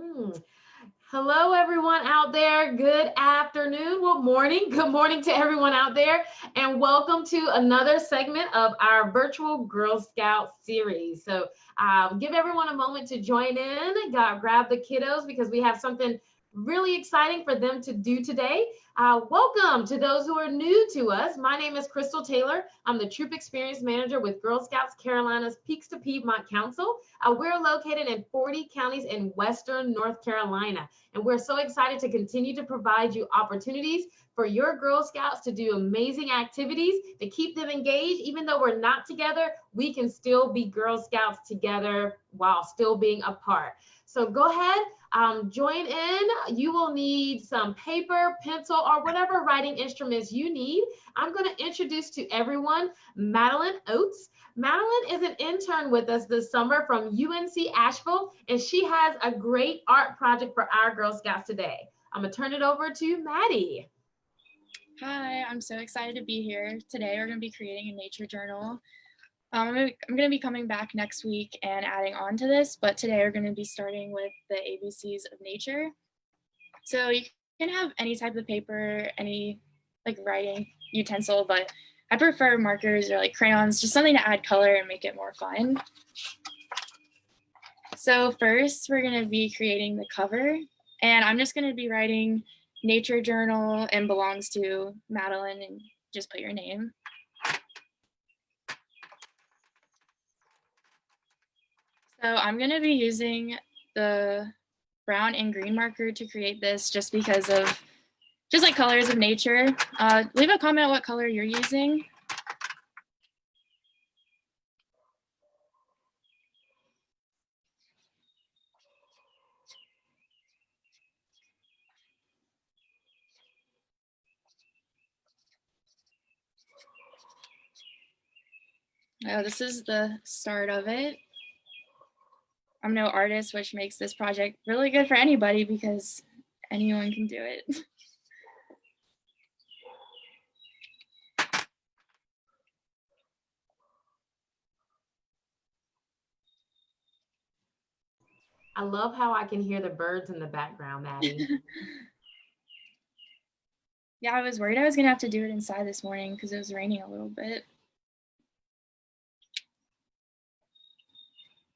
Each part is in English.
Mm. Hello, everyone out there. Good afternoon. Well, morning. Good morning to everyone out there. And welcome to another segment of our virtual Girl Scout series. So give everyone a moment to join in, grab the kiddos because we have something really exciting for them to do today. Welcome to those who are new to us. My name is Crystal Taylor. I'm the Troop Experience Manager with Girl Scouts Carolina's Peaks to Piedmont Council. We're located in 40 counties in Western North Carolina. And we're so excited to continue to provide you opportunities for your Girl Scouts to do amazing activities, to keep them engaged. Even though we're not together, we can still be Girl Scouts together while still being apart. So go ahead, join in. You will need some paper, pencil, or whatever writing instruments you need. I'm going to introduce to everyone Madeline Oates. Madeline is an intern with us this summer from UNC Asheville, and she has a great art project for our Girl Scouts today. I'm going to turn it over to Maddie. Hi, I'm so excited to be here. Today we're going to be creating a nature journal. I'm going to be coming back next week and adding on to this, but today we're going to be starting with the ABCs of nature. So you can have any type of paper, any like writing utensil, but I prefer markers or like crayons, just something to add color and make it more fun. So first we're going to be creating the cover, and I'm just going to be writing nature journal and belongs to Madeline, and just put your name. So I'm going to be using the brown and green marker to create this just because of just like colors of nature. Leave a comment on what color you're using. Oh, this is the start of it. I'm no artist, which makes this project really good for anybody because anyone can do it. I love how I can hear the birds in the background, Maddie. Yeah, I was worried I was gonna have to do it inside this morning because it was raining a little bit.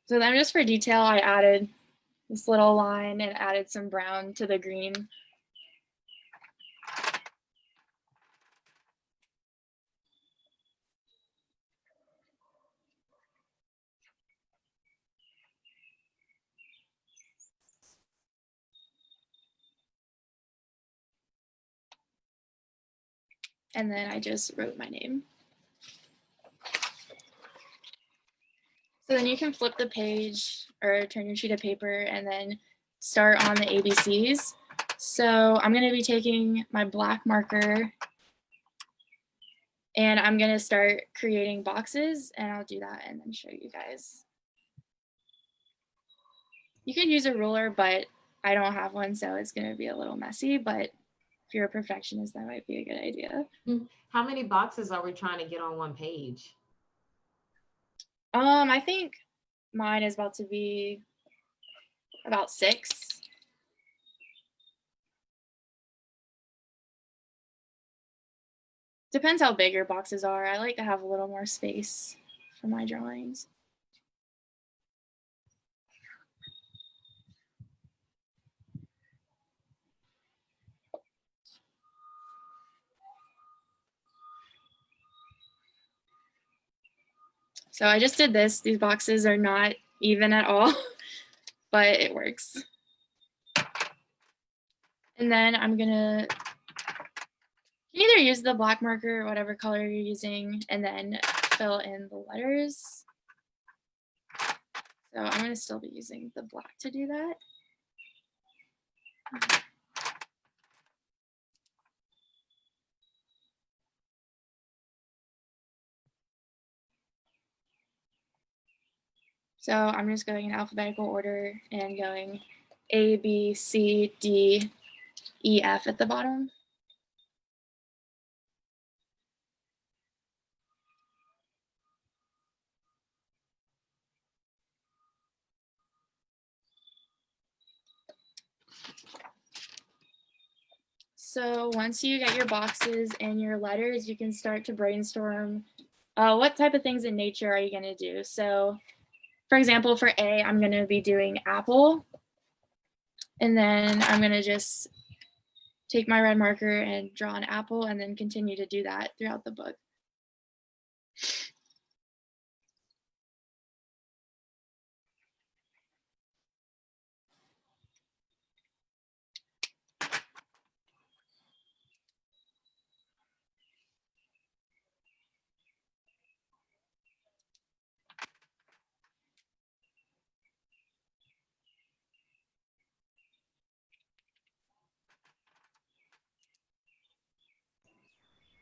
So then just for detail, I added this little line and added some brown to the green. And then I just wrote my name. So then you can flip the page or turn your sheet of paper and then start on the ABCs. So I'm going to be taking my black marker and I'm going to start creating boxes, and I'll do that and then show you guys. You could use a ruler, but I don't have one, so it's going to be a little messy, but if you're a perfectionist, that might be a good idea. How many boxes are we trying to get on one page? I think mine is about to be about 6. Depends how big your boxes are. I like to have a little more space for my drawings. So I just did this. These boxes are not even at all, but it works. And then I'm gonna, you can either use the black marker or whatever color you're using, and then fill in the letters. So I'm gonna still be using the black to do that. So I'm just going in alphabetical order and going A, B, C, D, E, F at the bottom. So once you get your boxes and your letters, you can start to brainstorm what type of things in nature are you going to do. So for example, for A, I'm going to be doing apple. And then I'm going to just take my red marker and draw an apple and then continue to do that throughout the book.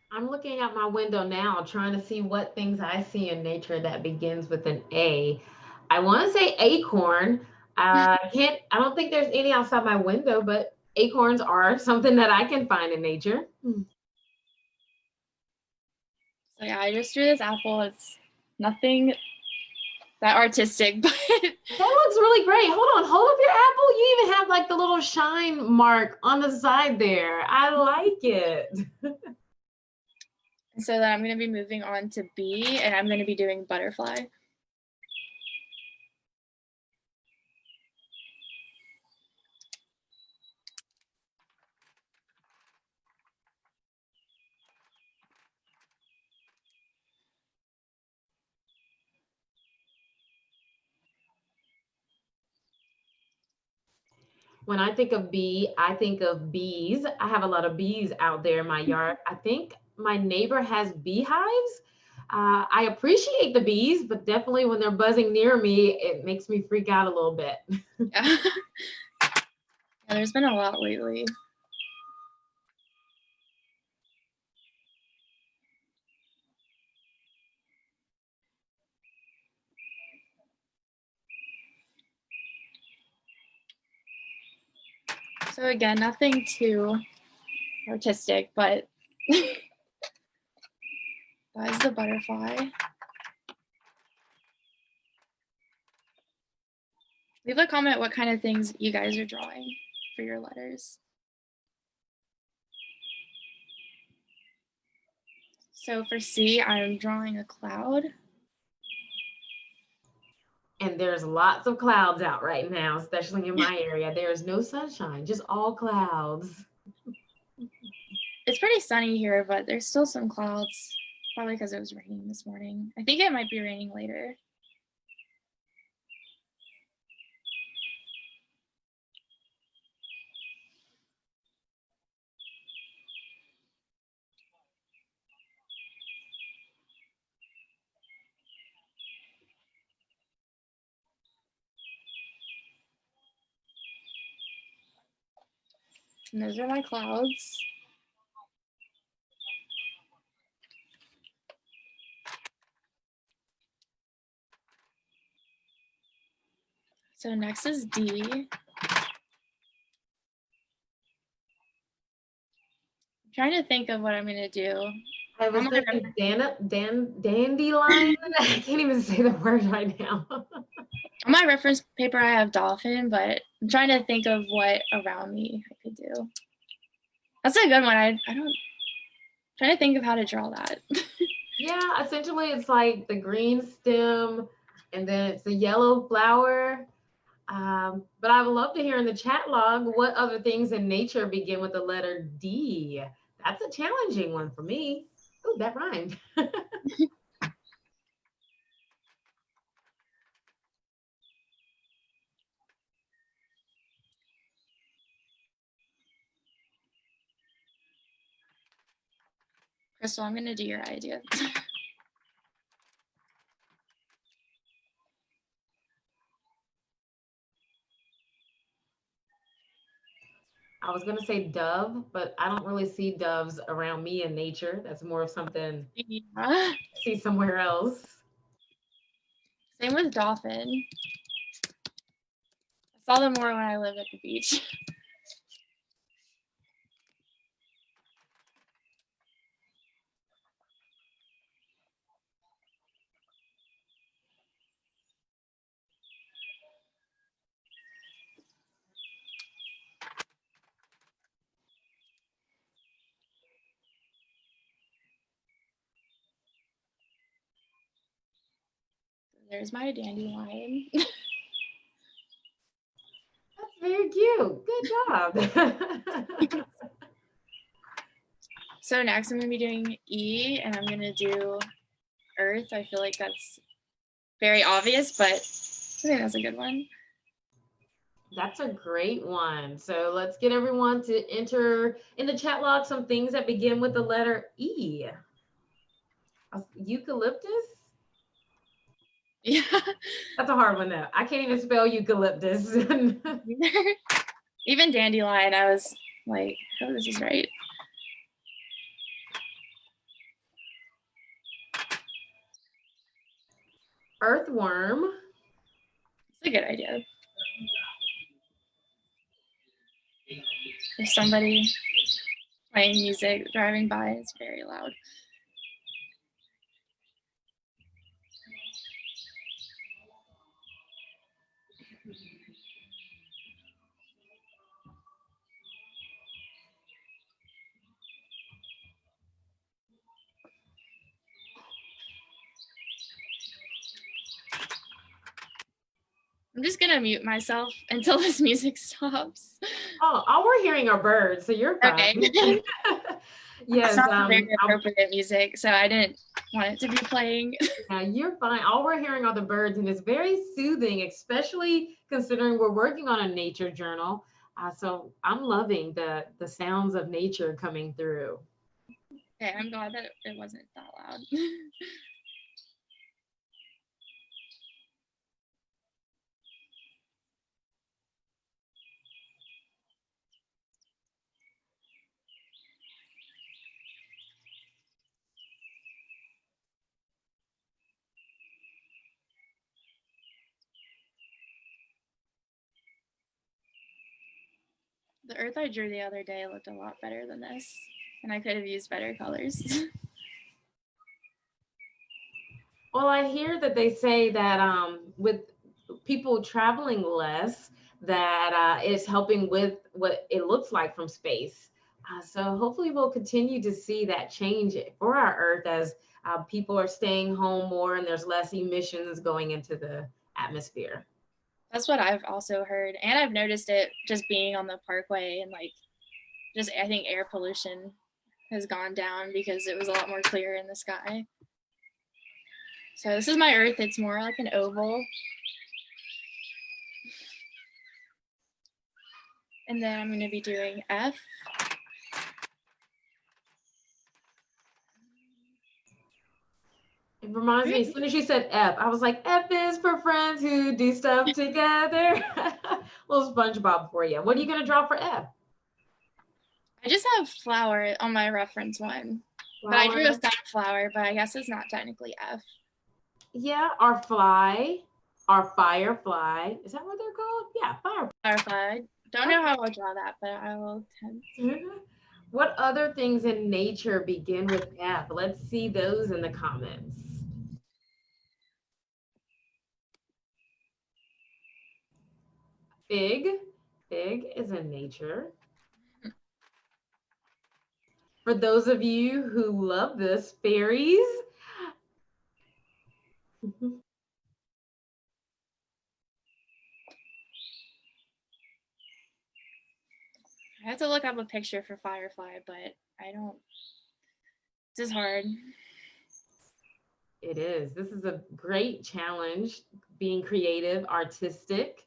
I'm looking out my window now, trying to see what things I see in nature that begins with an A. I want to say acorn. I don't think there's any outside my window, but acorns are something that I can find in nature. So yeah, I just drew this apple. It's nothing that artistic, but That looks really great. Hold up your apple. You even have like the little shine mark on the side there. I like it. so then I'm going to be moving on to B, and I'm going to be doing butterfly. When I think of bee, I think of bees. I have a lot of bees out there in my yard. I think my neighbor has beehives. I appreciate the bees, but definitely when they're buzzing near me, it makes me freak out a little bit. Yeah. Yeah, there's been a lot lately. So again, nothing too artistic, but that is the butterfly. Leave a comment what kind of things you guys are drawing for your letters. So for C, I'm drawing a cloud. And there's lots of clouds out right now, especially in my area. There's no sunshine, just all clouds. It's pretty sunny here, but there's still some clouds, probably because it was raining this morning. I think it might be raining later. And those are my clouds. So next is D. I'm trying to think of what I'm going to do. I was going to say dandelion. I can't even say the word right now. On my reference paper, I have dolphin, but I'm trying to think of what around me I could do. That's a good one. I don't, trying to think of how to draw that. Yeah, essentially it's like the green stem and then it's a yellow flower. But I would love to hear in the chat log what other things in nature begin with the letter D. That's a challenging one for me. Oh, that rhymed. Crystal, I'm going to do your idea. I was going to say dove, but I don't really see doves around me in nature. That's more of something Yeah. I see somewhere else. Same with dolphin. I saw them more when I lived at the beach. There's my dandelion. That's very cute. Good job. So next I'm going to be doing E, and I'm going to do Earth. I feel like that's very obvious, but I think that's a good one. That's a great one. So let's get everyone to enter in the chat log some things that begin with the letter E. Eucalyptus? Yeah. That's a hard one though. I can't even spell eucalyptus. Even dandelion, I was like, oh, this is right. Earthworm. It's a good idea. If somebody playing music driving by, it's very loud. I'm just gonna mute myself until this music stops. Oh, all we're hearing are birds, so you're fine. Okay. Yes, it's not very appropriate music, so I didn't want it to be playing. Yeah, you're fine. All we're hearing are the birds, and it's very soothing, especially considering we're working on a nature journal. So I'm loving the sounds of nature coming through. Okay, I'm glad that it wasn't that loud. The earth I drew the other day looked a lot better than this, and I could have used better colors. Well, I hear that they say that with people traveling less, that it's helping with what it looks like from space. So hopefully we'll continue to see that change for our Earth as people are staying home more and there's less emissions going into the atmosphere. That's what I've also heard, and I've noticed it just being on the parkway, and like just I think air pollution has gone down because it was a lot more clear in the sky. So this is my Earth. It's more like an oval. And then I'm going to be doing F. It reminds me, as soon as you said F, I was like, F is for friends who do stuff together. Little SpongeBob for you. What are you going to draw for F? I just have flower on my reference one. Flower. But I drew a sunflower, but I guess it's not technically F. Yeah, our fly, our firefly. Is that what they're called? Yeah, firefly. Don't know how I'll draw that, but I will attempt. What other things in nature begin with F? Let's see those in the comments. Fig. Fig is in nature. For those of you who love this, fairies. I have to look up a picture for Firefly, but I don't. This is hard. It is. This is a great challenge, being creative, artistic.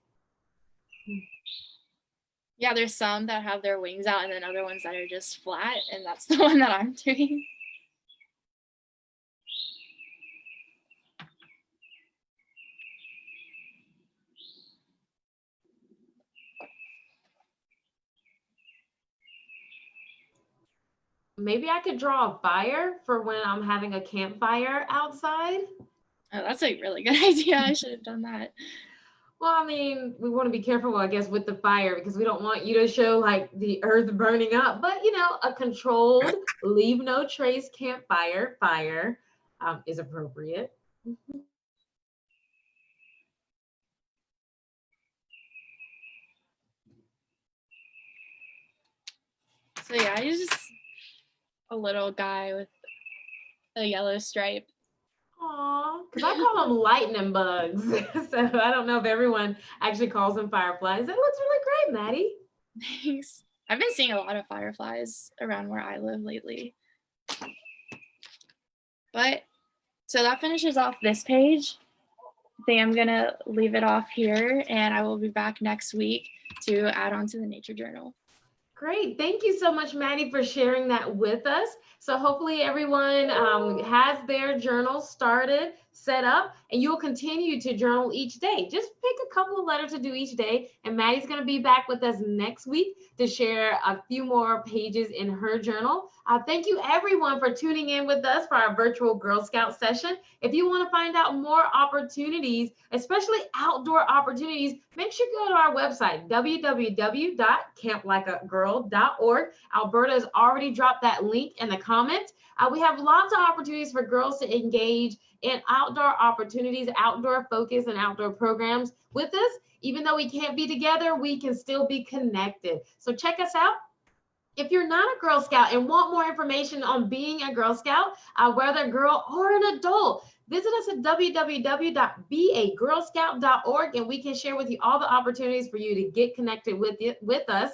Yeah, there's some that have their wings out and then other ones that are just flat, and that's the one that I'm doing. Maybe I could draw a fire for when I'm having a campfire outside. Oh, that's a really good idea. I should have done that. Well, I mean, we want to be careful, I guess, with the fire because we don't want you to show like the earth burning up. But, you know, a controlled, leave no trace campfire fire is appropriate. So yeah, I use a little guy with a yellow stripe. Aw, because I call them lightning bugs. So I don't know if everyone actually calls them fireflies. That looks really great, Maddie. Thanks. I've been seeing a lot of fireflies around where I live lately. But so that finishes off this page. I think I'm gonna leave it off here, and I will be back next week to add on to the nature journal. Great. Thank you so much, Maddie, for sharing that with us. So hopefully everyone has their journal started, set up, and you'll continue to journal each day. Just pick a couple of letters to do each day. And Maddie's going to be back with us next week to share a few more pages in her journal. Thank you, everyone, for tuning in with us for our virtual Girl Scout session. If you want to find out more opportunities, especially outdoor opportunities, make sure you go to our website, www.camplikeagirl.org. Alberta has already dropped that link in the comments. We have lots of opportunities for girls to engage in outdoor opportunities, outdoor focus, and outdoor programs with us. Even though we can't be together, we can still be connected. So check us out. If you're not a Girl Scout and want more information on being a Girl Scout, whether a girl or an adult, visit us at www.beagirlscout.org and we can share with you all the opportunities for you to get connected with us.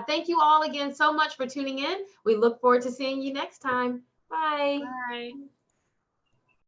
Thank you all again so much for tuning in. We look forward to seeing you next time. Bye. Bye.